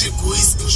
че го искаш.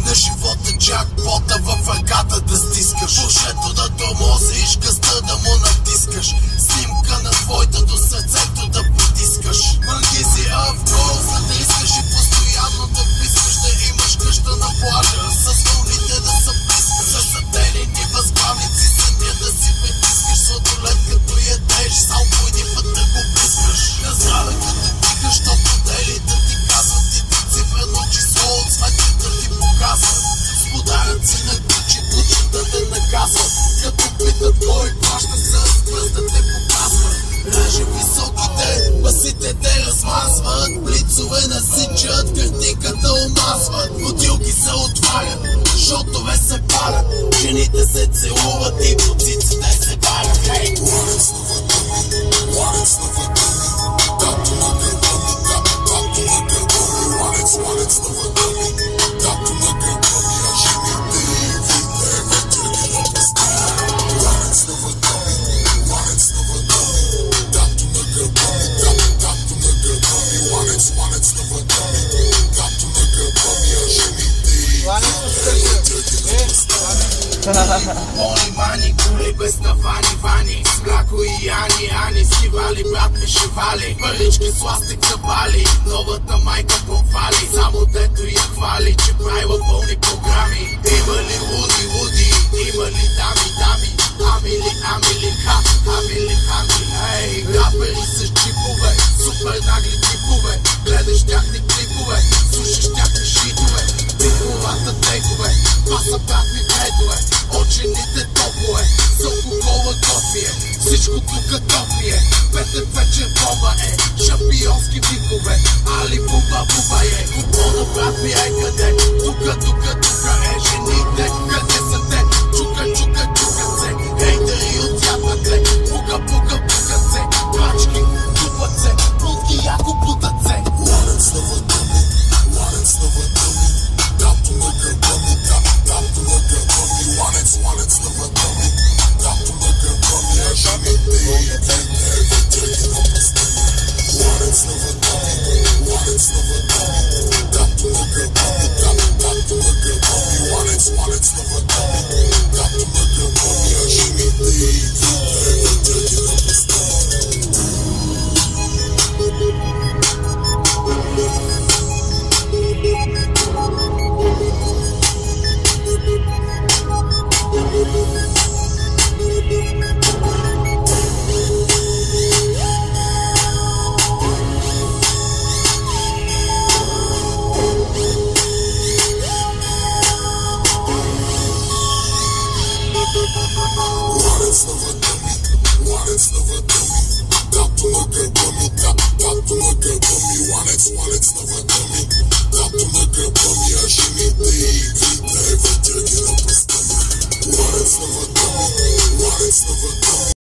На живота джакпота в ръката да стискаш. Пушето да тормозиш, гъста да му натискаш. Снимка на твоята до сърцето да потискаш. Мангизи авгол, за да искаш и постоянно да пискаш. Да имаш къща на плажа, с вълните да се плискаш. За сателени възглавници съня да си притискаш. Сладолет като ядеш, само по един път да го блискаш. На здраве като тикаш, то моделите ти казват и ти цифрено число от сметката ти показват. Сподарят си на кучи, кучета да наказват. Като питат кой плаща с пръст да те показват. Реже високите, басите те размазват. Блицове насичат, критиката омазват. Бутилки се отварят, шотове се палят. Жените се целуват и поциците се барят. Хей! Моли мани, кули без тавани, вани. С мляко и Ани, скивали, брат ми шивали. Парички сластик забали, новата майка похвали. Само дето я хвали, че правила пълни програми. Има ли луди, има ли дами, амили, хами, ей. Рапери с джипове, супер нагли типове. Гледаш тяхни клипове, слушаш тяхни шитове. Биковата текове, това са пратни тредове. Очените топове, за алкохола кофие. Всичко тука топие, петък вечер бомба е. Шампионски викове, али буба е. Купона брат ми е къде, тука е. Жените, къде са те? Чука се. Хейтери отядват се, пука се. Крачки, тупат се, пулки яко бутат се. Ладец на въдъми, ладец на въдъми. Дато на гърба ми, дато на гърба ми. Ладец на въдъми, дато на гърба ми. А жените и дете, вечерки на пустъми. Ладец на въдъми, дато на гърба ми, дато на гърба ми. Ладец на въдъми, дато на гърба ми. А жените и дете, вечерки на пустъми. Ладец на въдъми, дато на гърба ми, дато на гърба ми. Ладец на въдъми, дато на гърба ми. А жените и игрите, вечерки на пръстами. Ладец на въдъми,